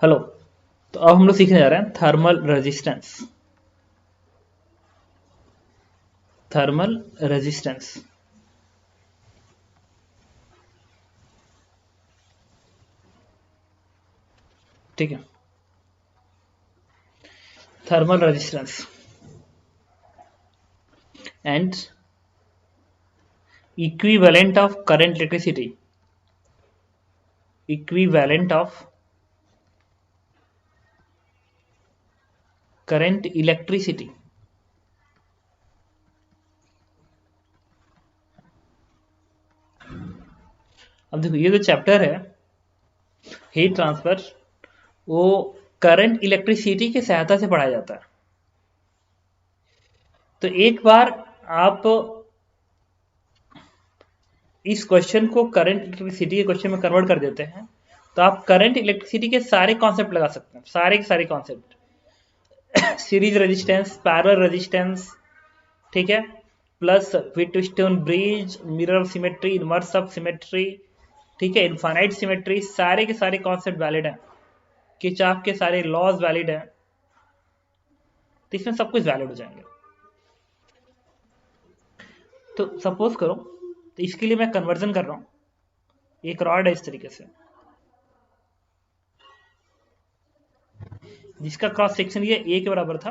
Hello. तो अब हम लोग सीखने जा रहे हैं थर्मल रेजिस्टेंस। थर्मल रेजिस्टेंस, ठीक है। Thermal resistance and equivalent of current electricity, equivalent of current electricity. अब देखो, ये जो चैप्टर है हीट ट्रांसफर, वो करंट इलेक्ट्रिसिटी की सहायता से पढ़ाया जाता है। तो एक बार आप इस क्वेश्चन को करंट इलेक्ट्रिसिटी के क्वेश्चन में कन्वर्ट कर देते हैं तो आप करंट इलेक्ट्रिसिटी के सारे कॉन्सेप्ट लगा सकते हैं, सारे के सारे concept. Series resistance, parallel resistance, ठीक है, plus Wheatstone bridge, mirror symmetry, inverse of symmetry, ठीक है, इनफाइनाइट सिमेट्री, सारे के सारे कॉन्सेप्ट वैलिड हैं। किरचॉफ के सारे लॉज वैलिड हैं, तो इसमें सब कुछ वैलिड हो जाएंगे। तो सपोज करो, तो इसके लिए मैं कन्वर्जन कर रहा हूं। एक रॉड है इस तरीके से, जिसका क्रॉस सेक्शन ये ए के बराबर था,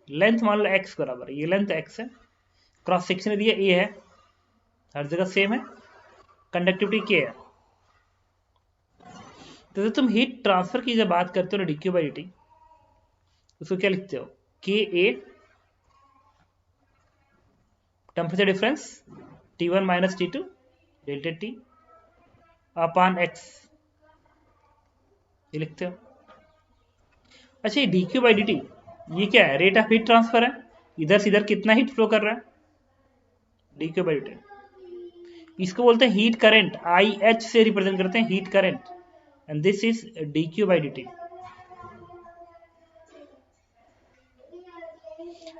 लेंथ मान लो एक्स के बराबर, ये लेंथ एक्स है, क्रॉस सेक्शन एरिया ए है, हर जगह सेम है, कंडक्टिविटी के है। तो जब तुम हीट ट्रांसफर की जब बात करते हो ना, dq बाई dt, उसको क्या लिखते हो? के a temperature difference T1 minus T2 delta T upon x, ये लिखते हो। अच्छा, ये dq बाई dt ये क्या है? रेट ऑफ हीट ट्रांसफर है। इधर से इधर कितना हीट फ्लो कर रहा है? dq by dt। इसको बोलते हैं हीट करंट, IH से रिप्रेजेंट करते हैं heat current, and this is dq by dt।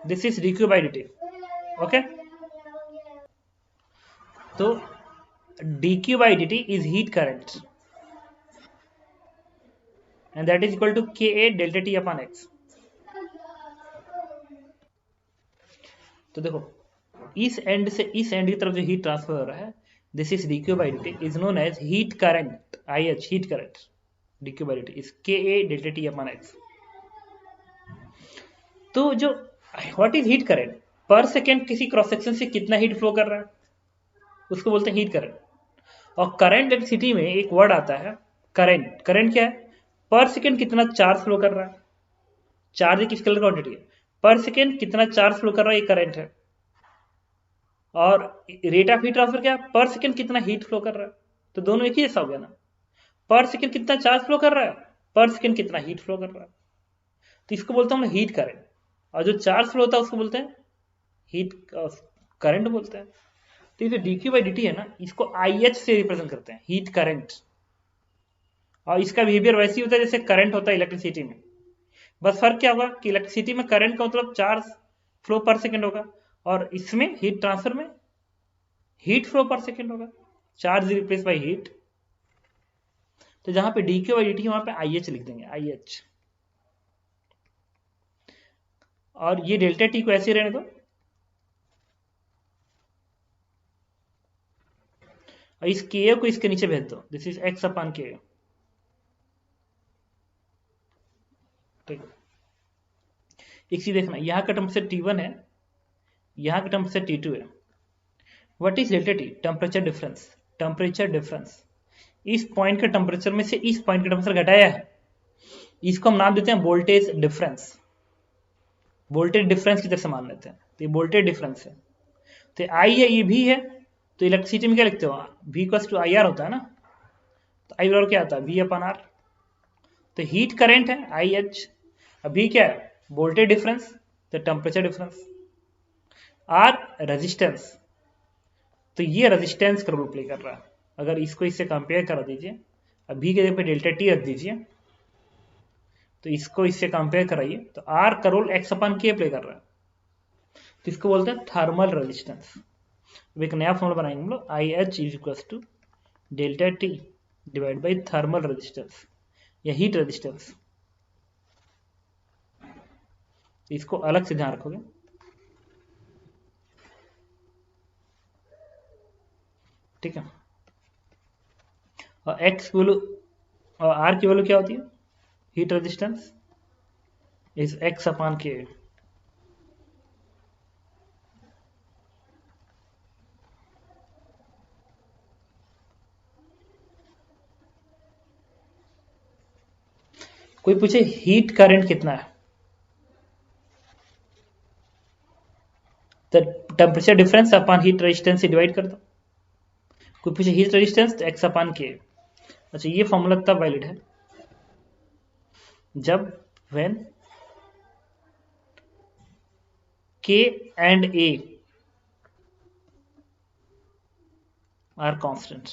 This is dq by dt, okay. तो dq by dt is heat current and that is equal to ka delta t upon x। तो देखो, इस and से इस and की तरफ जो heat transfer हो रहा है, this is dq by dt is known as heat current, IH heat current, dq by dt is ka delta t upon x। तो जो व्हाट इज हीट करंट? पर सेकेंड किसी क्रॉस सेक्शन से कितना heat flow कर रहा है, उसको बोलते हैं हीट करंट। और करंट इलेक्ट्रिसिटी में एक वर्ड आता है करंट। करंट क्या है? पर सेकेंड कितना चार्ज फ्लो कर रहा है। चार्ज किस कलर क्वांटिटी है? पर सेकेंड कितना चार्ज फ्लो कर रहा है, ये करंट है। और रेट ऑफ हीट ट्रांसफर क्या है? पर सेकेंड कितना हीट फ्लो कर रहा है। तो दोनों एक ही जैसा हो गया ना। पर सेकेंड कितना चार्ज फ्लो कर रहा है, पर सेकेंड कितना हीट फ्लो कर रहा है। तो इसको बोलते हैं हम हीट करंट, और जो चार्ज फ्लो होता है उसको बोलते हैं हीट करंट बोलते हैं। तो ये जो dq बाई dt है ना, इसको IH से रिप्रेजेंट करते हैं, हीट करंट। और इसका बिहेवियर वैसे ही होता है जैसे करंट होता है इलेक्ट्रिसिटी में। बस फर्क क्या होगा कि इलेक्ट्रिसिटी में करंट का मतलब चार्ज फ्लो पर सेकेंड होगा, और इसमें हीट ट्रांसफर में हीट फ्लो पर सेकेंड होगा, चार्ज रिप्लेस बाई हीट। तो जहां पे dq बाई dt वहां पे IH लिख देंगे, IH। और ये डेल्टा टी को ऐसे रहने दो, और इस के को इसके नीचे भेज दो, दिस इज एक्स अपॉन के। ठीक है, एक चीज देखना, यहाँ का टेम्परेचर T1 है, यहाँ का टेम्परेचर T2 है। What is delta T? Temperature difference. Temperature difference, इस पॉइंट के टेम्परेचर में से इस पॉइंट का टेम्परेचर घटाया है, इसको हम नाम देते हैं वोल्टेज डिफरेंस। वोल्टेज डिफरेंस की तरह से मान लेते हैं, तो ये वोल्टेज डिफरेंस है। तो आई है, ये भी है, तो इलेक्ट्रिसिटी में क्या लिखते हो? V इक्वल्स टू IR होता है ना। तो आई बराबर क्या आता है? V upon R। तो हीट करंट है IH, अभी क्या है? वोल्टेज डिफरेंस, तो टेम्परेचर डिफरेंस। R रेजिस्टेंस, तो ये रेजिस्टेंस का रोल प्ले कर रहा है। अगर इसको इससे कंपेयर करा दीजिए, अभी के जगह पे डेल्टा टी रख दीजिए, तो इसको इससे कंपेयर कराइए, तो R का रोल X अपन के प्ले कर रहा है। तो इसको बोलते हैं थर्मल रेजिस्टेंस। अब एक नया फॉर्मूला बनाएंगे हम लोग, IH is equal to delta T divide by thermal resistance या हीट रेजिस्टेंस। इसको अलग से ध्यान रखोगे। ठीक है, और एक्स की वैल्यू और आर की वैल्यू क्या होती है, heat resistance is x upon के। कोई पूछे हीट करंट कितना है, तो temperature difference upon heat resistance से डिवाइड कर दो। कोई पूछे हीट रेजिस्टेंस तो एक्स अपॉन के। अच्छा, ये फॉर्मूला तब वैलिड है जब व्हेन के एंड ए आर कांस्टेंट।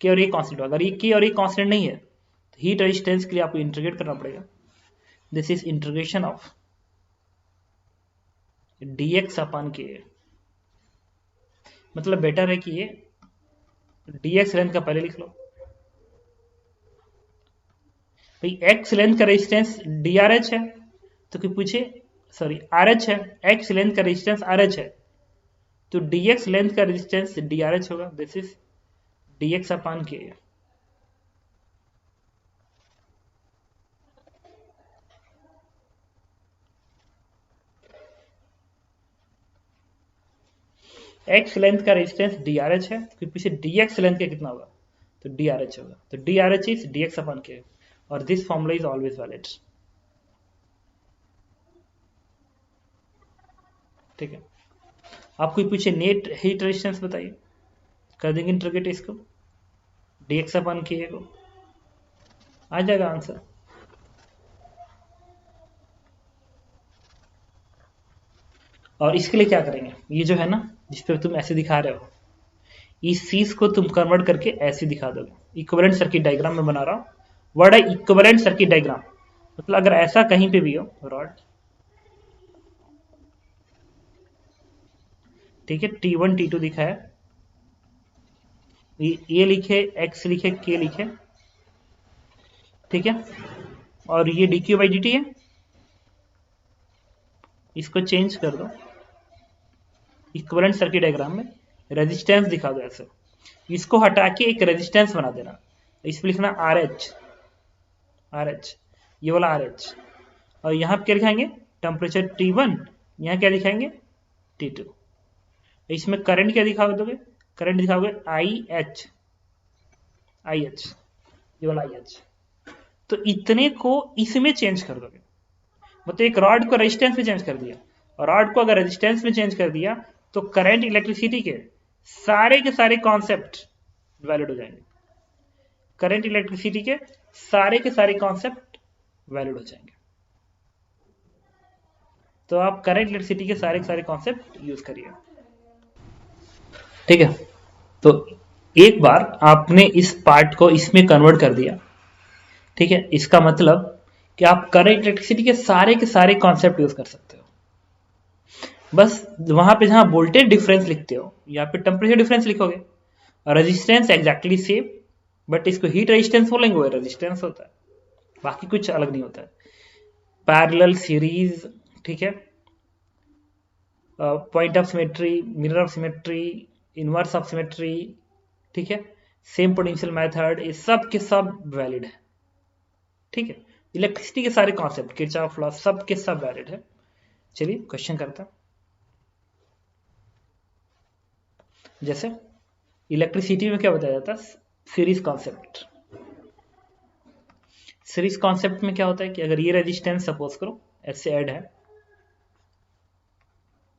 के और ए कांस्टेंट, अगर ये के और ए कांस्टेंट नहीं है तो हीट रेजिस्टेंस के लिए आपको इंटीग्रेट करना पड़ेगा। This is integration of dx upon के। मतलब बेटर है कि ये dx लेंथ का पहले लिख लो। भाई x लेंथ का रेजिस्टेंस drh है, तो कोई पूछे सॉरी rh है, x लेंथ का रेजिस्टेंस rh है, तो dx लेंथ का रेजिस्टेंस drh होगा। दिस इज dx अपॉन के। x लेंथ का रेजिस्टेंस drh है, तो पीछे dx लेंथ का कितना होगा, तो drh होगा, तो drh इज dx अपॉन के, और this formula is always valid. ठीक है, आपको पूछे नेट हीट रेजिस्टेंस बताइए, कर देंगे इंटीग्रेट इसको dx अपॉन के को, आ जाएगा आंसर। और इसके लिए क्या करेंगे, ये जो है ना जिस पे तुम ऐसे दिखा रहे हो, इस चीज को तुम कन्वर्ट करके ऐसे दिखा दोगे। इक्विवेलेंट सर्किट डायग्राम में बना रहा हूं, वर्ड है इक्विवेलेंट सर्किट डायग्राम। मतलब अगर ऐसा कहीं पे भी हो रॉड, ठीक है, T1 T2 दिखा है, ये लिखे x लिखे k लिखे, ठीक है, और ये dq बाई dt है, इसको चेंज कर दो इक्विवेलेंट सर्किट डायग्राम में, रेजिस्टेंस दिखा दो ऐसे, इसको हटा के एक रेजिस्टेंस बना देना, इस पर लिखना RH, ये वाला RH, और यहाँ पे क्या लिखाएंगे, टेम्परेचर T1, यहाँ क्या दिखाएंगे T2, इसमें करंट क्या दिखा दोगे, करंट दिखाओगे IH, ये वाला IH, तो इतने को इसमें चेंज कर दोगे। मतलब एक रॉड को रेजिस्टेंस में चेंज कर दिया, और रॉड को अगर रेजिस्टेंस में चेंज कर दिया तो करंट इलेक्ट्रिसिटी के सारे कॉन्सेप्ट वैलिड हो जाएंगे। करंट इलेक्ट्रिसिटी के सारे कॉन्सेप्ट वैलिड हो जाएंगे। तो आप करंट इलेक्ट्रिसिटी के सारे कॉन्सेप्ट यूज करिए। ठीक है, तो एक बार आपने इस पार्ट को इसमें कन्वर्ट कर दिया, ठीक है, इसका मतलब कि आप करंट इलेक्ट्रिसिटी के सारे कॉन्सेप्ट यूज कर सकते हो। बस वहां पे जहां वोल्टेज डिफरेंस लिखते हो या फिर टेम्परेचर डिफरेंस लिखोगे, रेजिस्टेंस एग्जैक्टली सेम, बट इसको हीट रेजिस्टेंस बोलेंगे, वो रेजिस्टेंस होता है, बाकी कुछ अलग नहीं होता है। पैरेलल, सीरीज, ठीक है, point of symmetry, mirror of symmetry, inverse of symmetry, ठीक है, सेम पोटेंशियल मेथड, ये सब के सब वैलिड है। ठीक है, इलेक्ट्रिसिटी के सारे कॉन्सेप्ट, किरचॉफ लॉ, सब के सब वैलिड है। चलिए क्वेश्चन करता हूं। जैसे इलेक्ट्रिसिटी में क्या बताया जाता है, सीरीज कॉन्सेप्ट। सीरीज कॉन्सेप्ट में क्या होता है कि अगर ये रेजिस्टेंस सपोज करो ऐसे ऐड है,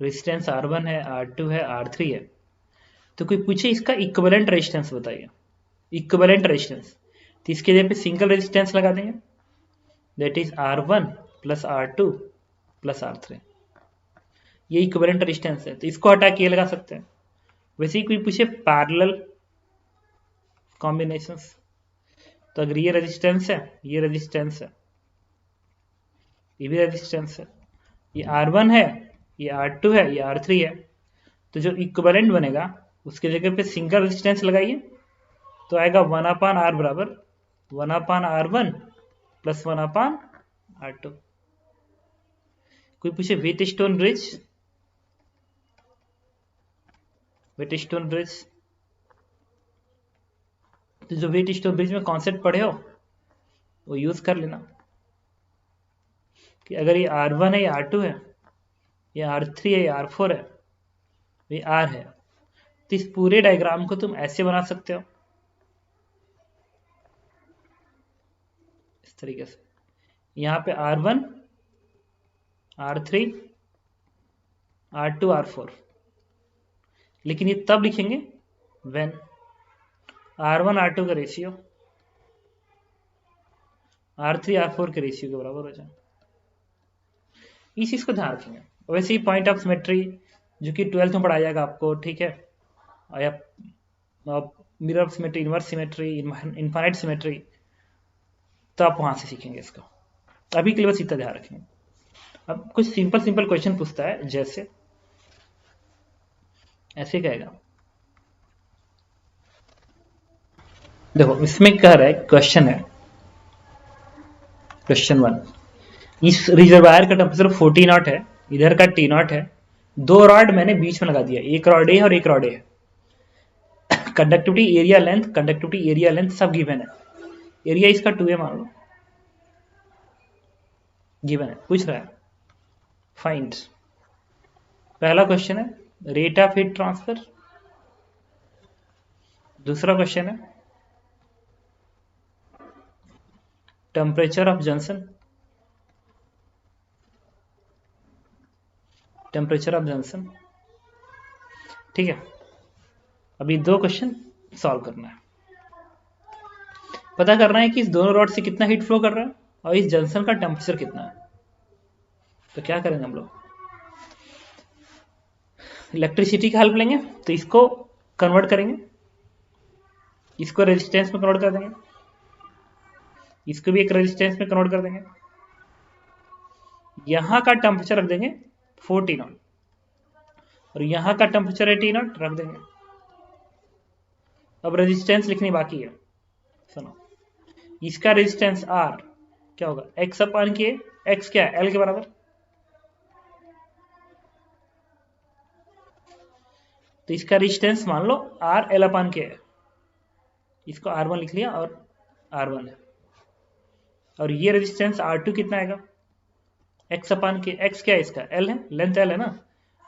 रेजिस्टेंस R1 है, R2 है, R3 है, तो कोई पूछे इसका इक्विवेलेंट रेजिस्टेंस बताइए, इक्विवेलेंट रेजिस्टेंस, तो इसके जगह पे सिंगल रेजिस्टेंस लगा देंगे, that is R1 plus R2 plus R3, ये इक्विवेलेंट रेजिस्टेंस है, तो इसको हटा के लगा सकते हैं। वैसे ही कोई पूछे पैरेलल कॉम्बिनेशंस, तो अगर ये रेजिस्टेंस है, ये रेजिस्टेंस है, ये भी रेजिस्टेंस है, ये R1 है, ये R2 है, ये R3 है, तो जो इक्विवेलेंट बनेगा उसके जगह पे सिंगल रेजिस्टेंस लगाइए, तो आएगा 1/R बराबर 1/R1 प्लस 1/R2। कोई पूछे व्हीटस्टोन ब्रिज, व्हीटस्टोन ब्रिज, तो जो व्हीटस्टोन ब्रिज में कॉन्सेप्ट पढ़े हो वो यूज कर लेना कि अगर ये R1 है या R2 है या R3 है या R4 है, ये R है, तो इस पूरे डायग्राम को तुम ऐसे बना सकते हो, इस तरीके से। यहाँ पे R1, R3, R2, R4, लेकिन ये तब लिखेंगे व्हेन R1 R2 का रेशियो R3 R4 के रेशियो के बराबर हो जाए। इस चीज को ध्यान रखेंगे। वैसे ही पॉइंट ऑफ सिमेट्री जो कि 12th में पढ़ाया जाएगा आपको, ठीक है, या mirror of symmetry, inverse symmetry, infinite symmetry, तो आप वहां से सीखेंगे इसको। अभी के लिए बस इतना ध्यान रखेंगे। अब कुछ सिंपल सिंपल क्वेश्चन पूछता है, जैसे ऐसे कहेगा, देखो इसमें कह रहा है, क्वेश्चन है क्वेश्चन 1, इस रिजर्वायर का टेम्परेचर 40 नॉट है, इधर का T नॉट है, दो रॉड मैंने बीच में लगा दिया, एक रॉड ए और एक रॉड ए है, कंडक्टिविटी एरिया लेंथ सब गिवन है, एरिया इसका 2a मान लो, गिवन है, पूछ रहा है फाइंड। पहला क्वेश्चन है रेट ऑफ हीट ट्रांसफर, दूसरा क्वेश्चन है temperature of junction, temperature of junction, ठीक है। अभी दो क्वेश्चन सॉल्व करना है, पता करना है कि इस दोनों रॉड से कितना हीट फ्लो कर रहा है और इस जंक्शन का टेम्परेचर कितना है। तो क्या करेंगे हम लोग, इलेक्ट्रिसिटी की हेल्प लेंगे, तो इसको कन्वर्ट करेंगे, इसको रेजिस्टेंस में कन्वर्ट कर देंगे, इसको भी एक रेजिस्टेंस में कन्वर्ट कर देंगे, यहां का टेम्परेचर रख देंगे 40 नॉट और यहां का टेम्परेचर 80 नॉट रख देंगे। अब रेजिस्टेंस लिखनी बाकी है, सुनो, इसका रेजिस्टेंस R क्या होगा, x अपान के, x क्या है, L के बराबर, तो इसका रेजिस्टेंस मान लो R L अपान के है, इसको R1 लिख लिया और R1 है, और ये रेजिस्टेंस R2 कितना आएगा, x अपान के, x क्या है इसका, L है, लेंथ L है ना,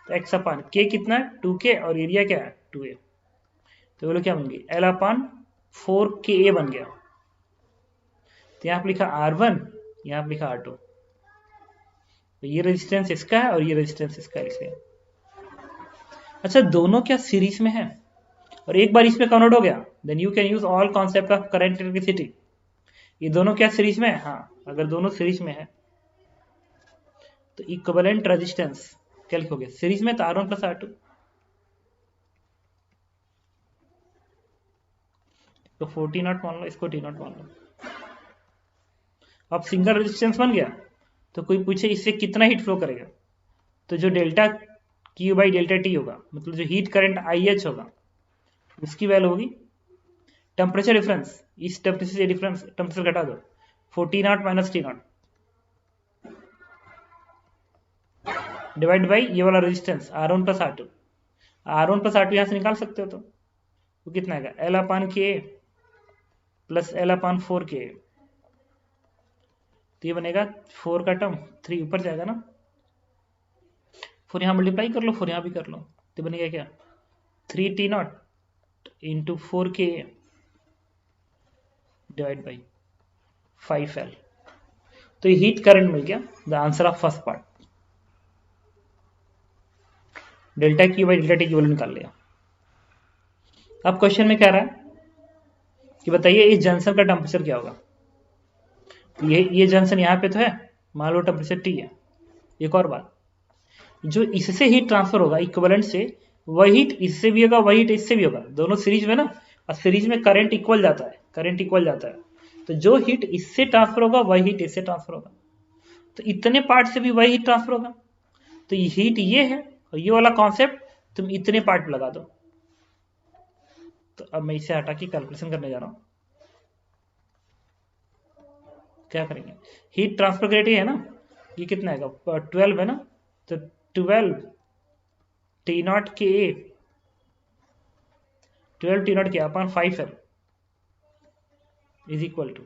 तो x अपान के कितना है 2k और एरिया क्या है 2a, तो बोलो क्या बन गई, L अपान 4ka बन गया। तो यहाँ पे लिखा R1, यहाँ पे लिखा R2, तो ये रेजिस्टेंस इसका है और ये रेजिस्टेंस इसका है, इसलिए। अच्छा, दोनों क्या सीरीज में है और एक बार इसमें कन्वर्ट हो गया, then you can use all concept of current electricity. ये दोनों क्या सीरीज में है, हाँ, अगर दोनों सीरीज में है तो इक्विवेलेंट रेजिस्टेंस क्या लिखोगे, सीरीज में तो R1 प्लस R2, तो 40 नॉट मान लो, इसको T नॉट मान लो। अब सिंगल रेजिस्टेंस बन गया, तो कोई पूछे इससे कितना हीट फ्लो करेगा, तो जो delta Q by delta T होगा, मतलब जो हीट करंट IH होगा, उसकी वैल्यू होगी टेम्परेचर डिफरेंस, इस टेम्परेचर से डिफरेंस टेम्परेचर घटा दो, 40 not minus T naught divide by ये वाला resistance R1 plus R2, R1 plus R2 यहां से निकाल सकते हो, तो वो कितना आएगा, L अपान के प्लस L अपान 4k, तो ये बनेगा 4 का टर्म 3 ऊपर जाएगा ना, 4 यहां मल्टीप्लाई कर लो, 4 यहां भी कर लो, तो बनेगा क्या 3T not into 4k divide by 5L। तो ये हीट करंट मिल गया, the answer of first part. Delta Q by delta T की वैल्यू निकाल लिया। अब क्वेश्चन में कह रहा है कि बताइए इस जंक्शन का टेम्परेचर क्या होगा, तो ये जंक्शन यहाँ पे तो है, मान लो टेम्परेचर T है। एक और बात, जो इससे हीट ट्रांसफर होगा इक्विवेलेंट से, वही हीट इससे भी होगा, वही हीट इससे भी होगा, दोनों सीरीज में ना, और सीरीज में करंट इक्वल जाता है, करंट इक्वल जाता है, तो जो हीट इससे ट्रांसफर होगा वही हीट इससे ट्रांसफर होगा, तो इतने पार्ट से भी वही हीट ट्रांसफर होगा, तो ये हीट ये है और ये वाला कॉन्सेप्ट तुम इतने पार्ट लगा दो। तो अब मैं इसे हटा के कैलकुलेशन करने जा रहा हूं, क्या करेंगे, हीट ट्रांसफर रेट है ना, ये कितना आएगा 12 है ना, तो 12 टी नॉट के ए, 12 टी नॉट के अपन 5 है इज इक्वल टू,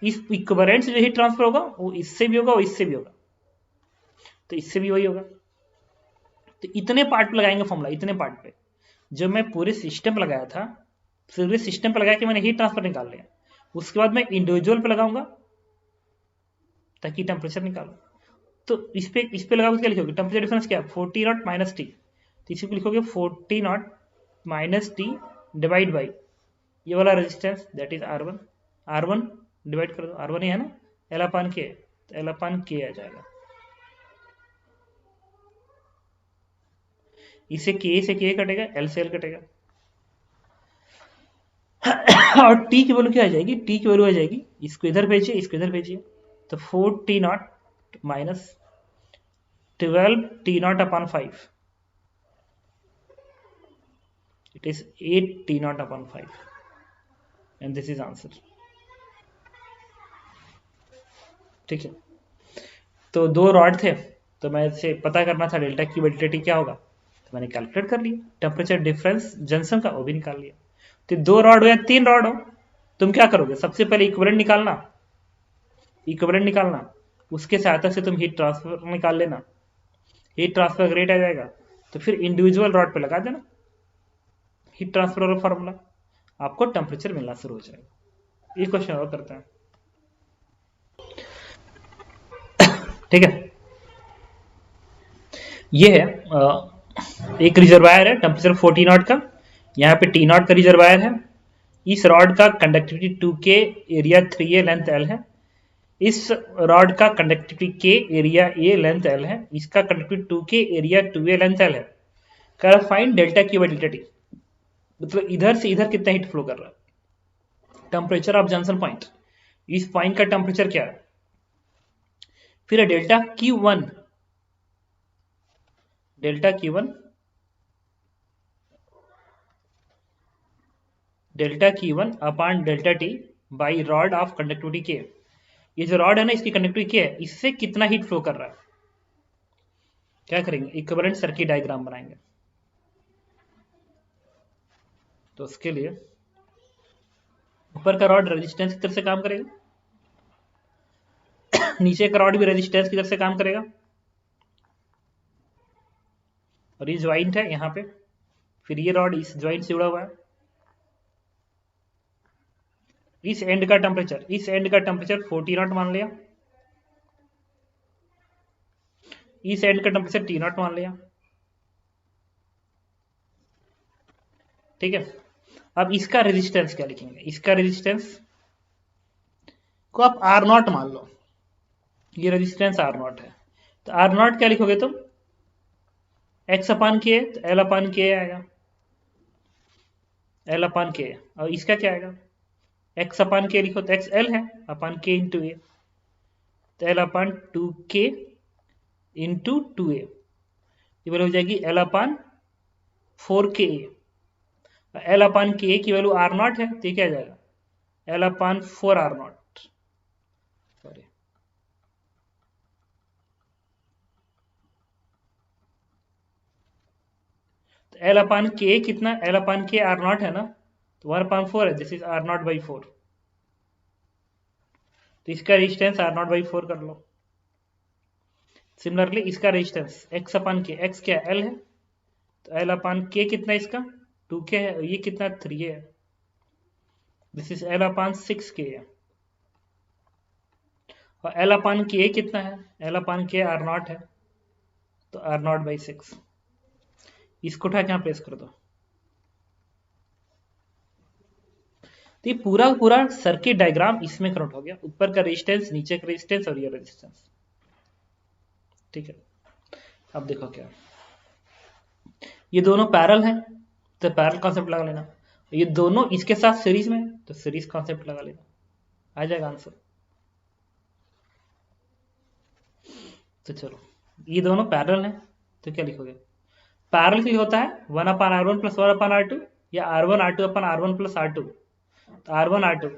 इस इक्विवेलेंट से जो हीट ट्रांसफर होगा वो इससे भी होगा और इससे भी होगा, तो इससे भी वही होगा। तो इतने पार्ट पे लगाएंगे फॉर्मूला, इतने पार्ट पे। जब मैं पूरे सिस्टम पे लगाया था, पूरे सिस्टम पे लगा के मैंने हीट ट्रांसफर निकाल लिया, उसके बाद मैं इंडिविजुअल पे लगाऊंगा ताकि टेम्परेचर निकालो। तो इस पे लगाओगे क्या लिखोगे, टेम्परेचर डिफरेंस क्या है 40 नॉट माइनस टी, तो इसी को लिखोगे 40 not minus T divide by ये वाला resistance that is R1, R1 divide कर दो, R1 ही है ना, L अपान के, तो L अपान के आ जाएगा। इसे के से के कटेगा, L से L कटेगा और T की वैल्यू क्या आ जाएगी, T की वैल्यू आ जाएगी, इसको इधर भेजिए, इसको इधर भेजिए, तो 4T not minus 12 T not upon 5, it is 8 T not upon 5 and this is answer। ठीक है, तो दो रॉड थे, तो मैं इसे पता करना था डेल्टा की डेल्टा टी क्या होगा, तो मैंने कैलकुलेट कर लिया, टेम्परेचर डिफरेंस जंक्शन का वो भी निकाल लिया। तो 2 रॉड हो या 3 रॉड हो, तुम क्या करोगे, सबसे पहले इक्विवेलेंट निकालना, इक्विवेलेंट निकालना, उसके सहायता से तुम हीट ट्रांसफर निकाल लेना, हीट ट्रांसफर रेट आ जाएगा, तो फिर इंडिविजुअल रॉड पे लगा देना हीट ट्रांसफर वाला फॉर्मूला, आपको टेम्परेचर मिलना शुरू हो जाएगा। ये क्वेश्चन और करते हैं, ठीक है। ये है एक रिजर्वायर है टेम्परेचर 40 नॉट का, यहाँ पे टी नॉट का रिजर्वायर है, इस रॉड का conductivity 2K, area 3A, length L है, इस रॉड का conductivity K, area A, length L है, इसका conductivity 2K, area 2A, length L है। कर find delta Q by delta T, मतलब इधर से इधर कितना हीट फ्लो कर रहा है, टेम्परेचर ऑफ जंक्शन पॉइंट, इस पॉइंट का टेम्परेचर क्या है, फिर delta Q1, delta Q1, delta Q1 upon delta T by rod of conductivity K, ये जो रॉड है ना इसकी कंडक्टिविटी K है, इससे कितना हीट फ्लो कर रहा है, क्या करेंगे, इक्विवेलेंट सर्किट डायग्राम बनाएंगे। तो उसके लिए ऊपर का रॉड रेजिस्टेंस की तरफ से काम करेगा, नीचे का रॉड भी रेजिस्टेंस की तरफ से काम करेगा, और ये ज्वाइंट है यहाँ पे, फिर ये रॉड इस ज्वाइंट से जुड़ा हुआ है, इस एंड का टेम्परेचर, इस एंड का टेम्परेचर 40 नॉट मान लिया, इस एंड का टेम्परेचर T नॉट मान लिया, ठीक है। अब इसका रेजिस्टेंस क्या लिखेंगे, इसका रेजिस्टेंस को आप R नॉट मान लो, ये रेजिस्टेंस R नॉट है, तो R नॉट क्या लिखोगे तुम, X अपान के, तो L अपान के आएगा, L अपान के, और इसका क्या आएगा, X अपान के लिखो तो X L है, अपान के इंटू ए, तो L अपान 2K इंटू 2A, ये वैल्यू हो जाएगी L अपान 4KA, L अपान के की वैल्यू R नॉट है, तो ये क्या आ जाएगा, L upon 4R not, sorry तो L अपान के कितना, L अपान के R नॉट है ना, तो 1/4 है, this is R not by 4, तो इसका रेजिस्टेंस R नॉट बाई 4 कर लो। सिमिलरली इसका रेजिस्टेंस X अपान के, X क्या L है, तो L अपान के कितना इसका 2K है, और ये कितना 3A है, this is L upon 6K है, और L अपान के कितना है, L अपान के R नॉट है, तो R नॉट बाई 6, इसको उठा के यहाँ प्लेस कर दो, तो ये पूरा पूरा सर्किट डायग्राम इसमें कन्वर्ट हो गया, ऊपर का रेजिस्टेंस, नीचे का रेजिस्टेंस और ये रेजिस्टेंस, ठीक है। अब देखो क्या, ये दोनों पैरेलल हैं, तो पैरेलल कॉन्सेप्ट लगा लेना, ये दोनों इसके साथ सीरीज में, तो सीरीज कॉन्सेप्ट लगा लेना, आ जाएगा आंसर। तो चलो ये दोनों पैरेलल हैं, तो क्या लिखोगे, पैरेलल के लिए होता है 1/R1 प्लस 1/R2, या R1 R2 अपन R1 प्लस R2, तो R1 R2,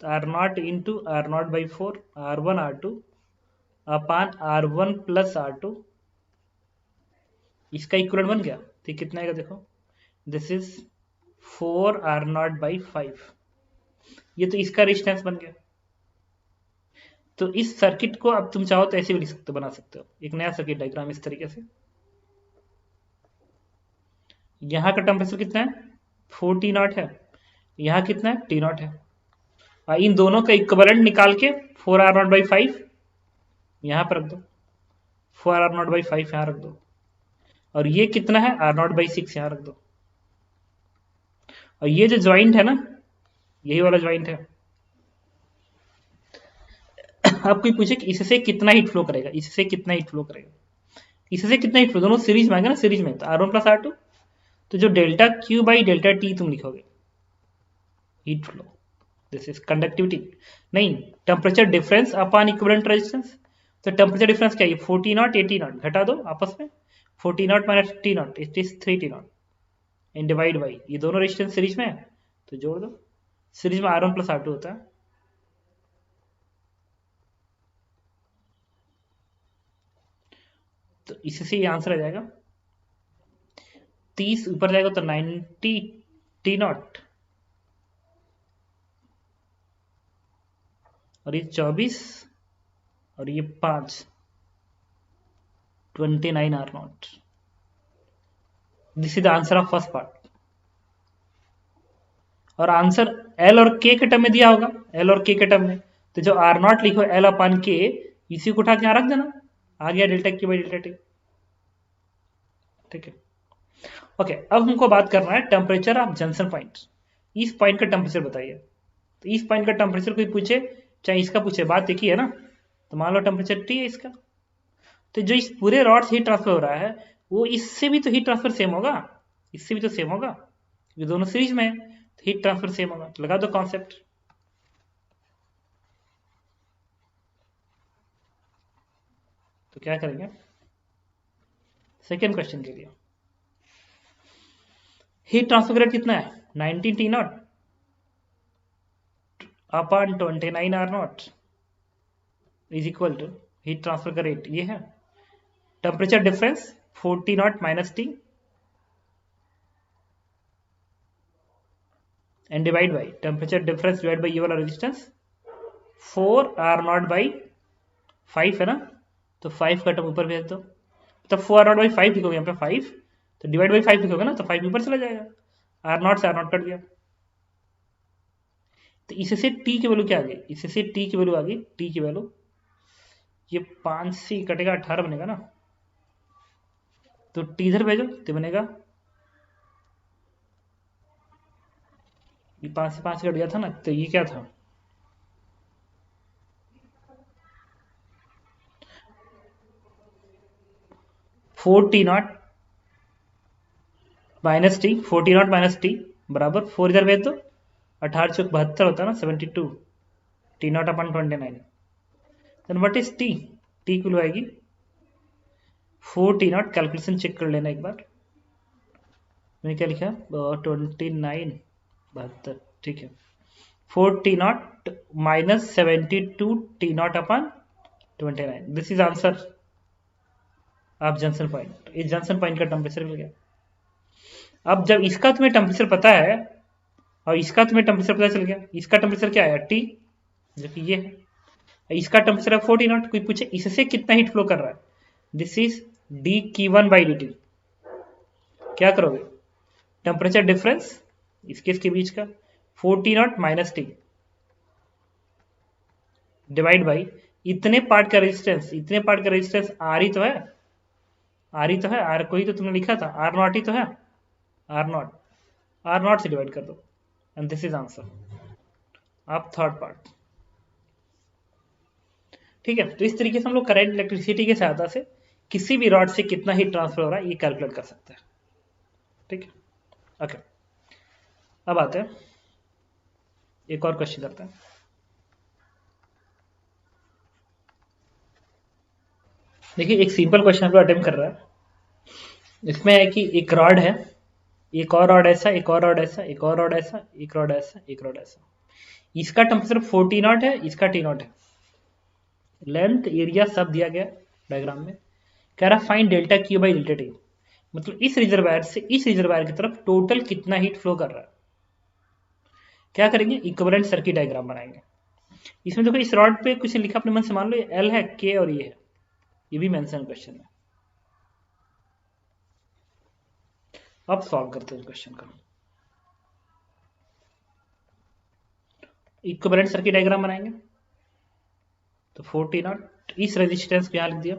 तो R not into R not by 4, R1 R2 upon R1 plus R2, इसका इक्वलेंट बन गया। तो कितना आएगा देखो, दिस इज 4R0/5, ये तो इसका रेजिस्टेंस बन गया। तो इस सर्किट को अब तुम चाहो तो ऐसे भी लिख सकते हो, बना सकते हो एक नया सर्किट डायग्राम इस तरीके से। यहाँ का टेम्परेचर कितना है, 4 T0 है, यहाँ कितना है, T0 है। और इन दोनों का इक्विवेलेंट निकाल के 4R0/5 यहाँ पर रख दो, 4R0/5 यहाँ रख दो, और ये कितना है, R0/6 यहाँ रख दो। और ये जो ज्वाइंट है ना, यही वाला ज्वाइंट है। अब कोई पूछे कि इससे कितना हीट फ्लो करेगा, इससे कितना हीट फ्लो करेगा, इससे कितना हीट फ्लो, दोनों सीरीज में आएगा ना, सीरीज में, तो R1 प्लस R2, तो जो delta Q by delta T तुम लिखोगे heat flow, this is conductivity, नहीं temperature difference upon equivalent resistance. तो टेम्परेचर डिफरेंस क्या है, 4 T0 8 T0, घटा दो आपस में, 4 T0 minus T0 it is 3 T0 and divide by, ये दोनों रेजिस्टेंस सीरीज में है तो जोड़ दो, सीरीज में R1 प्लस R2 होता है। तो इससे ये आंसर आ जाएगा 30 ऊपर जाएगा तो 90 T0, और ये 24 और ये 5 29 R0। This is the answer of first part. और आंसर L और K के टर्म में दिया होगा, L और K के टर्म में, तो जो R0 लिखो L अपान K, इसी को उठा के यहाँ रख देना, आ गया delta Q by delta T। ठीक है, ओके। अब हमको बात करना है टेम्परेचर ऑफ जंक्शन पॉइंट। इस पॉइंट का टेम्परेचर बताइए। तो इस पॉइंट का टेम्परेचर कोई पूछे, चाहे इसका पूछे, बात एक ही है ना। तो मान लो टेम्परेचर T है इसका, तो जो इस पूरे रॉड से हीट ट्रांसफर हो रहा है, वो इससे भी तो हीट ट्रांसफर सेम होगा, इससे भी तो सेम होगा, ये दोनों सीरीज में है, तो हीट ट्रांसफर सेम होगा। तो लगा दो कॉन्सेप्ट। तो क्या करेंगे सेकेंड क्वेश्चन के लिए, हीट ट्रांसफर रेट कितना है, 19 T0 upon 29 R0 is equal to, heat transfer का रेट ये है, temperature difference 4 T0 minus T and divide by temperature difference divide by ये वाला रेजिस्टेंस 4R0/5 है ना, तो 5 का टर्म ऊपर भेज दो, तब 4R0/5 लिखोगे यहाँ पे 5, तो डिवाइड बाई 5 लिखोगे ना, तो 5 ऊपर चला जाएगा, R0 से R0 कट गया। तो इससे T की वैल्यू क्या आ गई, इससे T की वैल्यू आ गई, T की वैल्यू ये 5 से कटेगा 18 बनेगा ना, तो T इधर भेजो तो बनेगा, ये 5 से 5 कट गया था ना, तो ये क्या था, four T0 minus T, 4 T0 minus T बराबर 4 इधर भेज दो, 18 चौक 72 होता है ना, 72 T0 upon 29, then what is T, T की वैल्यू आएगी 4 T0, कैलकुलेशन चेक कर लेना एक बार, मैंने क्या लिखा 29 72, ठीक है, 4 T0 minus 72 T0 upon 29, this is answer of junction point. इस जंक्शन पॉइंट का टेम्परेचर मिल गया। अब जब इसका तुम्हें टेम्परेचर पता है और इसका तुम्हें टेम्परेचर पता चल गया, इसका टेम्परेचर क्या आया T, जो कि ये है, इसका टेम्परेचर है 4 T0, कोई पूछे इससे कितना हीट फ्लो कर रहा है, दिस इज dQ1/dt। क्या करोगे, टेम्परेचर डिफरेंस इसके बीच का 4 T0 minus T divide by इतने पार्ट का रेजिस्टेंस, इतने पार्ट का रेजिस्टेंस आर ही तो है, आर ही तो है, आर को ही तो तुमने लिखा था, R0 ही तो है, R0 से डिवाइड कर दो, एंड दिस इज आंसर आप थर्ड पार्ट। ठीक है, तो इस तरीके से हम लोग करंट इलेक्ट्रिसिटी की सहायता से किसी भी रॉड से कितना हीट ट्रांसफर हो रहा है ये कैलकुलेट कर सकते हैं। ठीक है, ओके। अब आते हैं एक और क्वेश्चन करते हैं। देखिए एक सिंपल क्वेश्चन हम लोग अटेम्प्ट कर रहा है, इसमें है कि एक रॉड है, एक और रॉड ऐसा, एक और रॉड ऐसा, एक और रॉड ऐसा, एक रॉड ऐसा, एक रॉड ऐसा, इसका टेम्परेचर 4 T0 है, इसका T0 है, लेंथ एरिया सब दिया गया डायग्राम में। कह रहा find delta Q by delta T, मतलब इस रिजर्वायर से इस रिजर्वायर की तरफ टोटल कितना हीट फ्लो कर रहा है। क्या करेंगे, इक्विवेलेंट सर्किट डायग्राम बनाएंगे। इसमें देखो इस रॉड पे कुछ लिखा अपने मन से, मान लो ये एल है, के और ये है, ये भी मेंशन क्वेश्चन में। अब सॉल्व करते हैं क्वेश्चन का। इक्विवेलेंट सर्किट डायग्राम बनाएंगे। तो 40 नॉट, इस रेजिस्टेंस को यहां लिख दिया,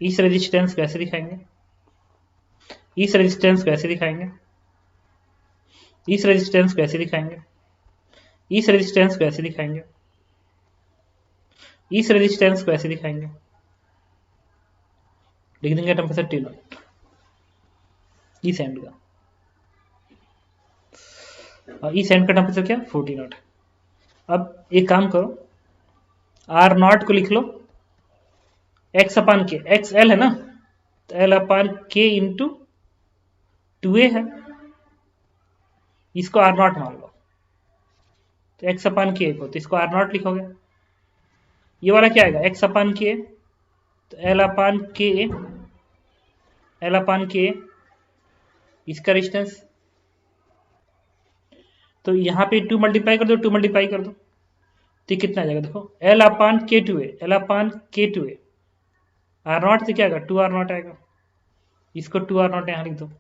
इस रेजिस्टेंस को ऐसे दिखाएंगे, इस रेजिस्टेंस को ऐसे दिखाएंगे, इस रेजिस्टेंस को ऐसे दिखाएंगे, इस रेजिस्टेंस को ऐसे दिखाएंगे, इस रेजिस्टेंस को ऐसे दिखाएंगे, लिख देंगे टेम्परेचर टी नॉट इस एंड का, और इस एंड का टेम्परेचर क्या 40 नॉट। अब एक काम करो, आर नॉट को लिख लो एक्स अपान के, एक्स एल है ना, तो एल अपान के इंटू 2a है, इसको आर नॉट मान लो, तो एक्स अपान के को, तो इसको आर नॉट लिखोगे। ये वाला क्या आएगा, एक्स अपान के, तो एल अपान के, एल अपान के इसका रेजिस्टेंस, तो यहाँ पे 2 मल्टीप्लाई कर दो, 2 मल्टीप्लाई कर दो, तो कितना आ जाएगा, देखो एल अपान के टू ए, एल अपान के टू ए, आर नॉट से क्या आएगा 2 आर नॉट आएगा, इसको 2 आर नॉट यहाँ लिख दो।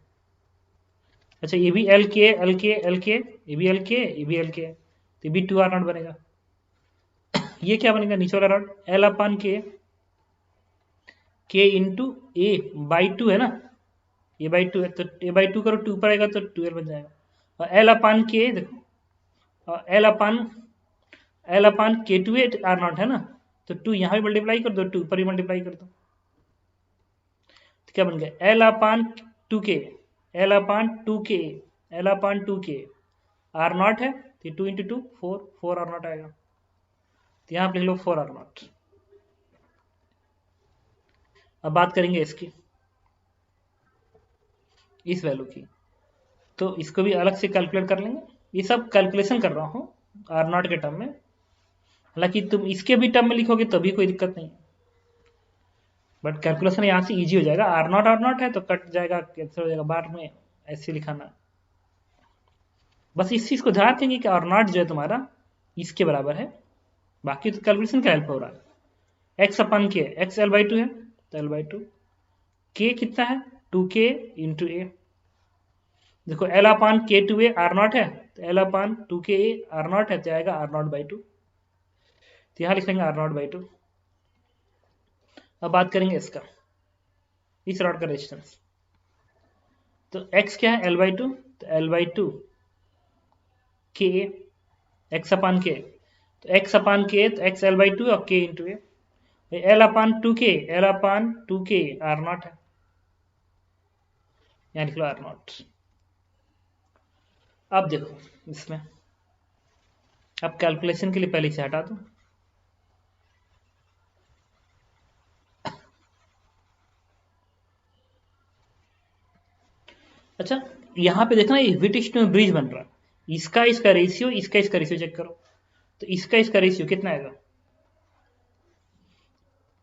अच्छा ये भी एल के एल के एल के, ये भी एल के, ये भी एल के, तो ये भी 2 आर नॉट बनेगा। ये क्या बनेगा, नीचे वाला रॉड एल अपान के इंटू ए बाई 2 है ना, ए बाई 2 है, तो ए बाई 2 करो, 2 पर आएगा तो 12 बन जाएगा। और एल अपान के देखो, और एल अपान के टू ए आर नॉट है ना, तो 2 यहाँ भी मल्टीप्लाई कर दो, 2 पर ही मल्टीप्लाई कर दो, तो क्या बन गया एल अपान 2 के, एल अपान 2 के, एल अपान 2 के, आर नॉट है तो 2 इंटू 2 4 आर नॉट आएगा, तो यहाँ पे लिख लो 4 आर नॉट। अब बात करेंगे इसकी, इस वैल्यू की, तो इसको भी अलग से कैलकुलेट कर लेंगे। ये सब कैलकुलेशन कर रहा हूँ आर नॉट के टर्म में, हालांकि तुम इसके भी टर्म में लिखोगे तो भी कोई दिक्कत नहीं, बट कैलकुलेशन यहाँ से इजी हो जाएगा। आर नॉट है तो कट जाएगा, कैंसिल हो जाएगा, बाद में ऐसे लिखाना। बस इस चीज को ध्यान रखेंगे कि आर नॉट जो है तुम्हारा इसके बराबर है, बाकी तो कैलकुलेशन का हेल्प हो रहा है। एक्स अपन के, एक्स एल बाई 2 है तो एल बाई 2, के कितना है 2k इंटू ए, देखो एल अपान के टू ए आर नॉट है, तो L upon 2k A R naught है, तो आएगा आर नॉट बाई 2, तो यहां लिख लेंगे आर नॉट बाई 2। अब बात करेंगे इसका, इस रॉड का रेजिस्टेंस, तो x क्या है एल बाई 2, तो एल बाई 2 के एक्स अपान के, तो एक्स अपान के, तो एक्स एल बाई 2 और K into A, L upon 2k, L upon 2k R naught है, यहां लिख लो आर नॉट। अब देखो इसमें, अब कैलकुलेशन के लिए पहले से हटा दो, अच्छा यहाँ पे देखना ये विटिस्ट में ब्रिज बन रहा है, इसका रेशियो, इसका रेशियो चेक करो, तो इसका रेशियो कितना आएगा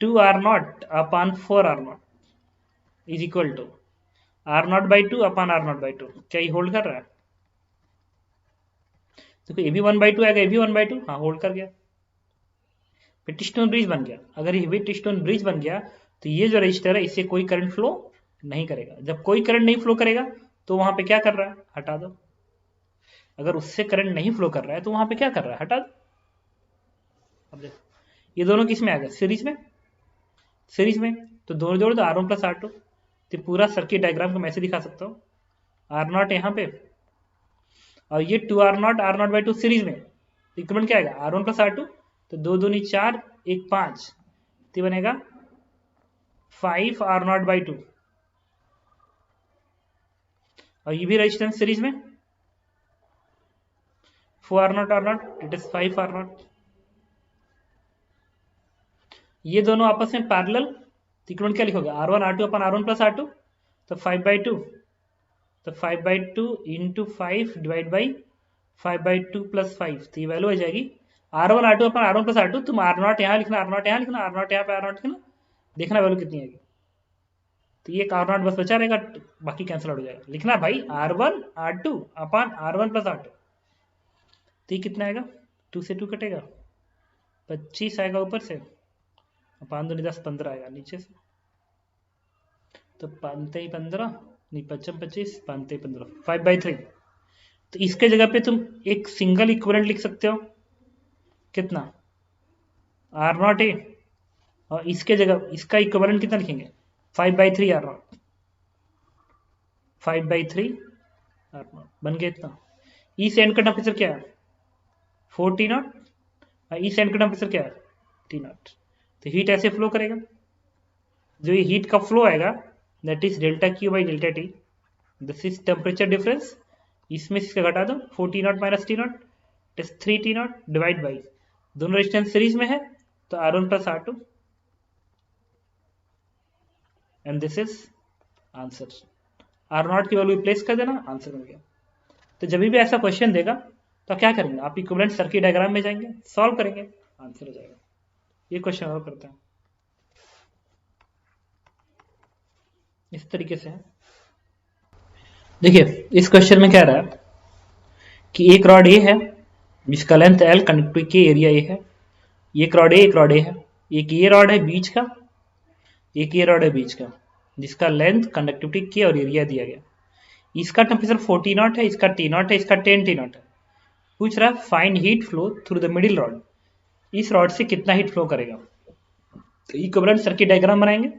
2 R naught upon 4 R naught is equal to R naught by 2 upon R naught by 2, क्या ये होल्ड कर रहा है, देखो ये भी 1/2 आएगा, ये भी 1/2, हाँ होल्ड कर गया, विटिस्टोन ब्रिज बन गया। अगर ये विटिस्टोन ब्रिज बन गया तो ये जो रजिस्टर है इससे कोई करंट फ्लो नहीं करेगा, जब कोई करंट नहीं फ्लो करेगा तो वहां पे क्या कर रहा है, हटा दो, अगर उससे करंट नहीं फ्लो कर रहा है तो वहां पे क्या कर रहा है, हटा दो। अब देखो ये दोनों किस में आ गए, सीरीज में, सीरीज में, तो दोनों जोड़ दो R1 प्लस R2, तो पूरा सर्किट डायग्राम को मैं ऐसे दिखा सकता हूँ, आर नॉट यहाँ पे और ये 2 आर नॉट बाई 2 सीरीज में, इक्विवेलेंट क्या आएगा R1 प्लस R2, तो 2 दूनी 4 1 5, तो बनेगा 5 आर नॉट बाई 2, और ये भी रेजिस्टेंस सीरीज में 4 R naught it is 5 R naught, ये दोनों आपस में पैरेलल, तो इक्विवेलेंट क्या लिखोगे R1 R2 अपन R1 प्लस R2, तो 5/2, तो 5/2 इंटू 5 डिवाइड बाई 5/2 प्लस 5, तो ये वैल्यू आ जाएगी R1 R2 अपन R1 प्लस R2, तुम R0 यहाँ लिखना, R0 यहाँ लिखना, R0 यहाँ पे R0 लिखना, देखना वैल्यू कितनी आएगी। तो ये R0 बस बचा रहेगा, बाकी कैंसिल आउट हो जाएगा। लिखना भाई R1 R2 अपन R1 प्लस R2, तो ये कितना आएगा, 2 से 2 कटेगा, 25 आएगा ऊपर से, 5 दूनी 10, 15 आएगा नीचे से, तो 5 15 नहीं, 55 25, 5 15, 5/3। तो इसके जगह पे तुम एक सिंगल इक्विवेलेंट लिख सकते हो, कितना, R0 ए, और इसके जगह इसका इक्विवेलेंट कितना लिखेंगे, 5/3 R0, 5/3 R0 बन गया इतना। इस एंड का टेम्परेचर क्या है, 4 T0, इस एंड का टेम्परेचर क्या है, T0। तो हीट ऐसे फ्लो करेगा, जो ये हीट का फ्लो आएगा that is delta Q by delta T, this is temperature difference, इसमें से इसका घटा दो, 4 T0 minus T0 is 3 T0 divide by, दोनों रेजिस्टेंस सीरीज में है तो R1 plus R2, and this is answer. R0 की वैल्यू प्लेस कर देना, आंसर मिल गया। तो जब भी ऐसा क्वेश्चन देगा तो क्या करेंगे, आप इक्विवेलेंट सर्किट डायग्राम में जाएंगे, सॉल्व करेंगे, आंसर हो जाएगा। ये क्वेश्चन और करते हैं इस तरीके से। देखिए इस क्वेश्चन में क्या रहा है कि एक रॉड ए है जिसका लेंथ L, कंडक्टिविटी के एरिया ए है, एक रॉड ए है, एक ये रॉड है बीच का, एक ये रॉड है बीच का, जिसका लेंथ, कंडक्टिविटी के और एरिया दिया गया। इसका टेम्परेचर 4 T0 है, इसका T0 है, इसका 10 T0 है। पूछ रहा है find heat flow through the middle rod, इस रॉड से कितना हीट फ्लो करेगा। तो इक्विवेलेंट सर्किट डायग्राम बनाएंगे,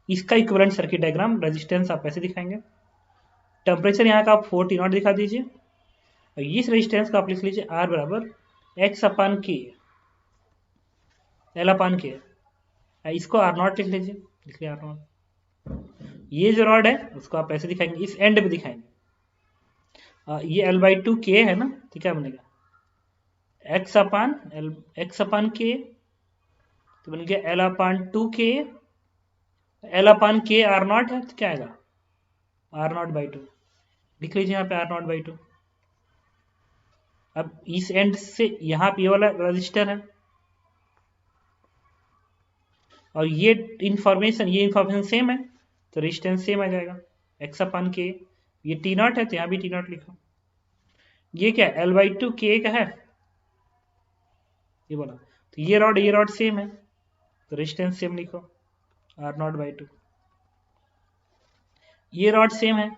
इसका इक्विवेलेंट सर्किट डायग्राम, रेजिस्टेंस आप ऐसे दिखाएंगे, टेम्परेचर यहाँ का आप 4 T0 दिखा दीजिए, और इस रेजिस्टेंस को आप लिख लीजिए R बराबर X अपान के, L अपान के, इसको R0 लिख लीजिए, लिख लिया R0। ये जो रॉड है उसको आप ऐसे दिखाएंगे, इस एंड पे दिखाएंगे, ये L/2 के है ना, तो क्या बनेगा X अपान के, तो बन गया L अपान 2 के, L अपान के R0 है, तो क्या आएगा R0/2, लिख लीजिए यहाँ पे R0/2। अब इस एंड से यहाँ पे ये वाला रजिस्टर है, और ये इंफॉर्मेशन सेम है, तो रेजिस्टेंस सेम आ जाएगा, X अपान के, ये T0 है तो यहाँ भी T0 लिखो। ये क्या है L/2 के का है, ये बोला, तो ये रॉड सेम है, तो रेजिस्टेंस सेम लिखो R0/2। ये रॉड सेम है,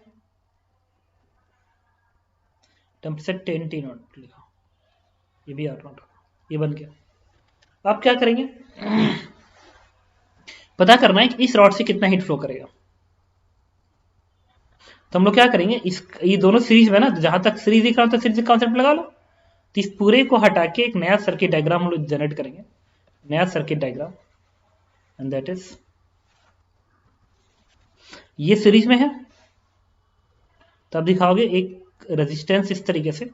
टेम्परेचर 10 T0 लिखो, ये भी R0, ये बन गया। आप क्या करेंगे, पता करना है कि इस रॉड से कितना हीट फ्लो करेगा। तो हम लोग क्या करेंगे, ये दोनों सीरीज में ना, जहां तक सीरीज दिख रहा हो सीरीज कॉन्सेप्ट लगा लो, तो इस पूरे को हटा के एक नया सर्किट डायग्राम हम लोग जनरेट करेंगे, नया circuit diagram, and that is ये सीरीज में है, तो आप दिखाओगे एक रेजिस्टेंस इस तरीके से,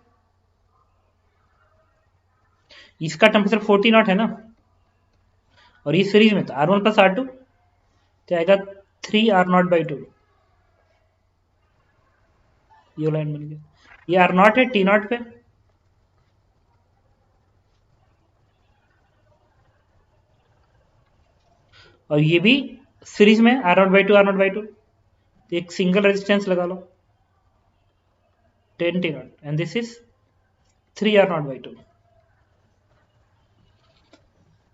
इसका टेम्परेचर 4 T0 है ना, और ये सीरीज में तो R1 प्लस R2, तो आएगा 3 R0/2, ये लाइन बन गया। ये R0 है T0 पे, और ये भी सीरीज में R0/2, तो एक सिंगल रेजिस्टेंस लगा लो 10 T0, and this is 3 R0/2।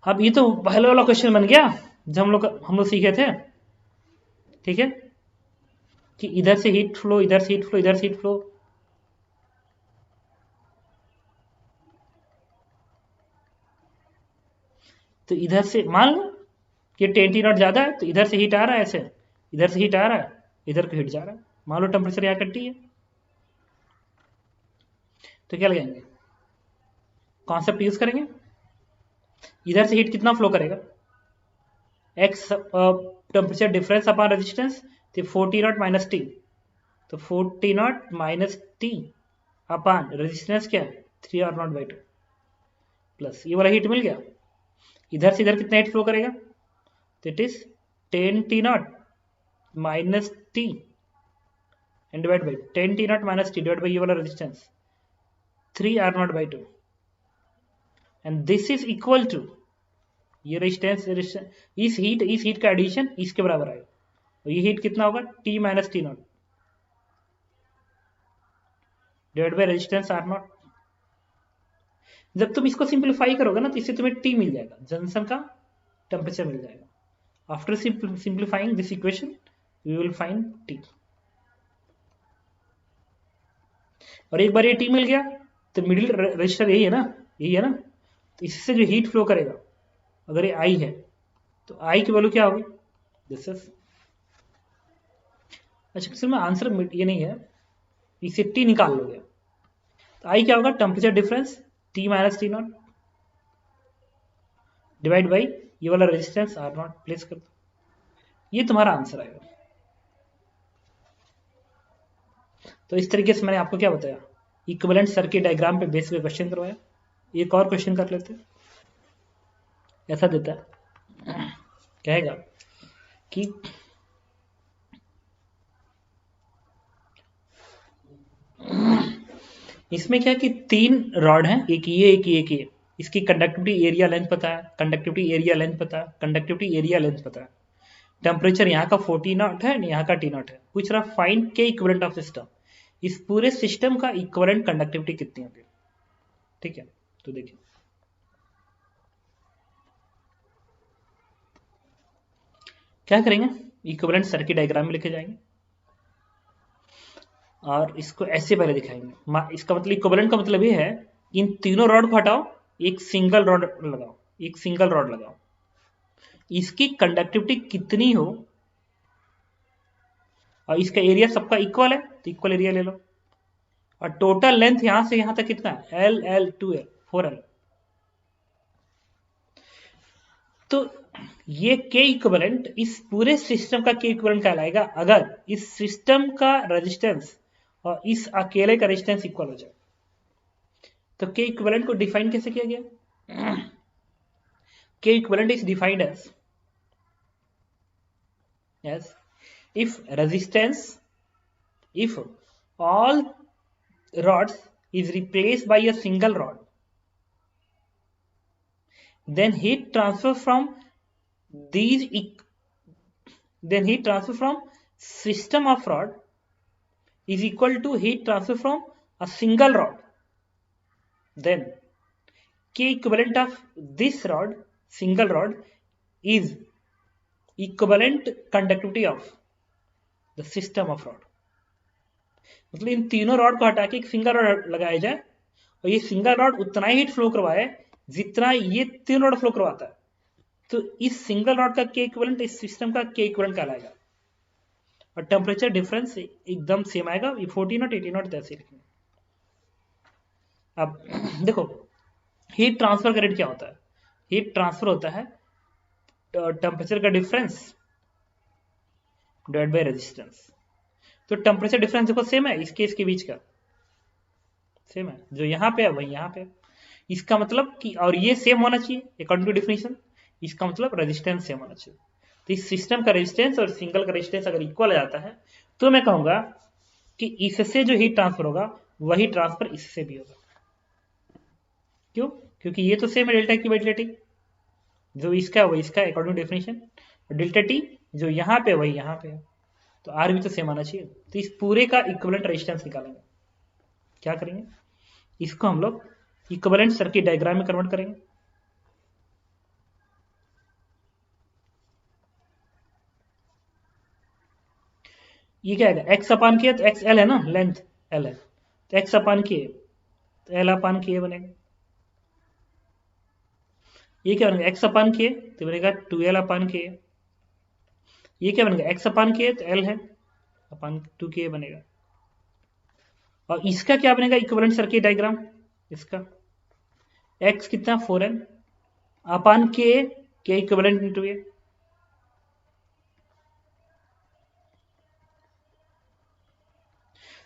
अब ये तो पहले वाला क्वेश्चन बन गया जब हम लोग सीखे थे, ठीक है, कि इधर से हीट फ्लो, इधर से हीट फ्लो, इधर से हीट फ्लो। तो इधर से मान लो कि 10 T0 ज्यादा है, तो इधर से हीट आ रहा है, ऐसे इधर से हीट आ रहा है, इधर को हीट जा रहा है, मान लो टेम्परेचर यहाँ कट्टी है, तो क्या लगाएंगे, कॉन्सेप्ट यूज करेंगे, इधर से हीट कितना फ्लो करेगा, x temperature difference upon resistance, तो 4 T0 माइनस टी, तो 4 T0 minus T upon resistance क्या है 3 R0/2, प्लस ये वाला हीट मिल गया, इधर से इधर कितना हीट फ्लो करेगा, तो it is 10 T0 minus T and divide by 10 T0 minus T divide by ये वाला resistance 3 R0/2, and this is equal to, ये रेजिस्टेंस इस हीट का एडिशन इसके बराबर आएगा, और ये हीट कितना होगा, T minus T naught divide by resistance R naught. जब तुम इसको सिंप्लीफाई करोगे ना तो इससे तुम्हें T मिल जाएगा, जंक्शन का टेम्परेचर मिल जाएगा। After simplifying this equation we will find T। और एक बार ये T मिल गया तो मिडिल रजिस्टर यही है ना, तो इससे जो हीट फ्लो करेगा, अगर ये I है तो I की वैल्यू क्या होगी, दिस इज, अच्छा इसमें आंसर ये नहीं है, इसे T निकाल लोगे तो I क्या होगा, temperature difference T minus T naught divide by ये वाला रेजिस्टेंस R नॉट, प्लेस कर दो, ये तुम्हारा आंसर आएगा। तो इस तरीके से मैंने आपको क्या बताया, इक्विवेलेंट सर्किट डायग्राम पे बेस पे क्वेश्चन करवाया। एक और क्वेश्चन कर लेते हैं, ऐसा देता है, कहेगा कि इसमें क्या है कि 3 रॉड हैं, एक ये एक ये एक ये, इसकी कंडक्टिविटी एरिया लेंथ पता है, कंडक्टिविटी एरिया लेंथ पता है, कंडक्टिविटी एरिया लेंथ पता है, टेम्परेचर यहाँ का 40 नॉट है, यहाँ का T नॉट है, पूछ रहा फाइंड के इक्विवेलेंट ऑफ सिस्टम, इस पूरे सिस्टम का इक्विवेलेंट कंडक्टिविटी कितनी होगी। ठीक है, तो देखिए क्या करेंगे, इक्विवेलेंट सर्किट डायग्राम में लिखे जाएंगे और इसको ऐसे पहले दिखाएंगे। इसका मतलब इक्विवेलेंट का मतलब ये है, इन तीनों रॉड को हटाओ, एक सिंगल रॉड लगाओ, एक सिंगल रॉड लगाओ, इसकी कंडक्टिविटी कितनी हो और इसका एरिया सबका इक्वल है तो इक्वल एरिया ले लो, और टोटल लेंथ यहां से यहां तक कितना है, L 2L 4L। तो ये के इक्विवेलेंट इस पूरे सिस्टम का के इक्विवेलेंट कहलाएगा अगर इस सिस्टम का रेजिस्टेंस और इस अकेले का रेजिस्टेंस इक्वल हो जाए। तो के इक्विवेलेंट को डिफाइन कैसे किया गया, K equivalent is defined as if resistance, if all rods is replaced by a single rod, then heat transfer from system of rod is equal to heat transfer from a single rod. Then K equivalent of this rod, single rod, is equivalent conductivity of the system of rod. मतलब इन तीनों rod को हटा के एक single rod लगाया जाए और ये सिंगल रॉड उतना ही हीट फ्लो करवाए जितना ये 3 रॉड फ्लो करवाता है, तो इस सिंगल रॉड का के इक्विवेलेंट इस सिस्टम का के इक्विवेलेंट कहलाएगा। और टेम्परेचर डिफरेंस एकदम सेम आएगा, ये 40 नॉट 80 नॉट ऐसे लिखेंगे। अब देखो हीट ट्रांसफर का रेट क्या होता है, हीट ट्रांसफर होता है टेम्परेचर का डिफरेंस डिवाइड बाय रेजिस्टेंस। तो टेम्परेचर डिफरेंस देखो सेम है, इसके बीच का सेम है, जो यहाँ पे है वही यहाँ पे है। इसका मतलब कि, और ये सेम होना चाहिए अकॉर्डिंग टू डिफिनेशन, इसका मतलब रेजिस्टेंस सेम होना चाहिए। तो इस सिस्टम का रेजिस्टेंस और सिंगल का रेजिस्टेंस अगर इक्वल आ जाता है तो मैं कहूंगा कि इससे जो हीट ट्रांसफर होगा वही ट्रांसफर इससे भी होगा। क्यों, क्योंकि ये तो सेम है डेल्टा की बाई डेल्टा टी, जो इसका है वही इसका अकॉर्डिंग टू डेफिनेशन, और डेल्टा टी जो यहाँ पे वही यहाँ पे है, तो आर भी तो सेम आना चाहिए। तो इस पूरे का इक्विवेलेंट रेजिस्टेंस निकालेंगे, क्या करेंगे, इसको हम लोग इक्विवेलेंट सर्किट डायग्राम में कन्वर्ट करेंगे। ये क्या है, एक्स अपान के, तो एक्स एल है ना, लेंथ एल है, तो एक्स अपान के तो एल अपान के बनेगा। ये क्या बनेगा, एक्स अपान के तो बनेगा 2L अपान के। ये क्या बनेगा, एक्स अपान के तो एल है अपान 2K बनेगा। और इसका क्या बनेगा इक्विवेलेंट सर्किट डायग्राम, इसका x कितना 4L अपान के इक्विवेलेंट इनटू ए।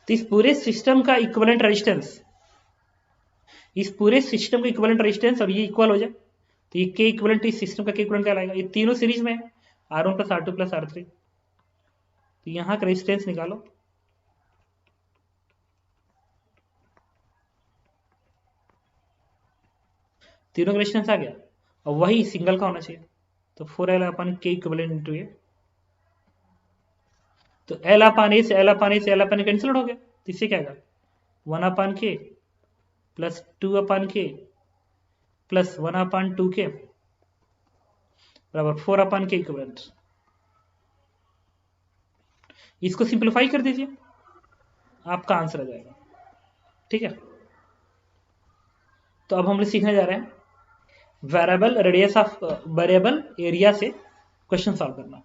तो इस पूरे सिस्टम का इक्विवेलेंट रेजिस्टेंस, इस पूरे सिस्टम का इक्विवेलेंट रेजिस्टेंस और ये इक्वल हो जाए तो ये के इक्विवेलेंट इस सिस्टम का के इक्विवेलेंट क्या लाएगा, ये तीनों सीरीज में है, R1 plus R2 plus R3। तो यहां का रेजिस्टेंस निकालो, तीनों का डिस्टेंस आ गया, और वही सिंगल का होना चाहिए, तो 4L अपन के इक्विवेलेंट इंटू ए, तो L अपन ए से L अपन ए से L अपन कैंसिल हो गया, तो इससे क्या आएगा 1 अपन के प्लस 2 अपन के प्लस 1 अपन 2 के बराबर 4 अपन के इक्विवेलेंट। इसको सिंप्लीफाई कर दीजिए, आपका आंसर आ जाएगा। ठीक है, तो अब हम लोग सीखने जा रहे हैं variable radius of variable area से क्वेश्चन सॉल्व करना।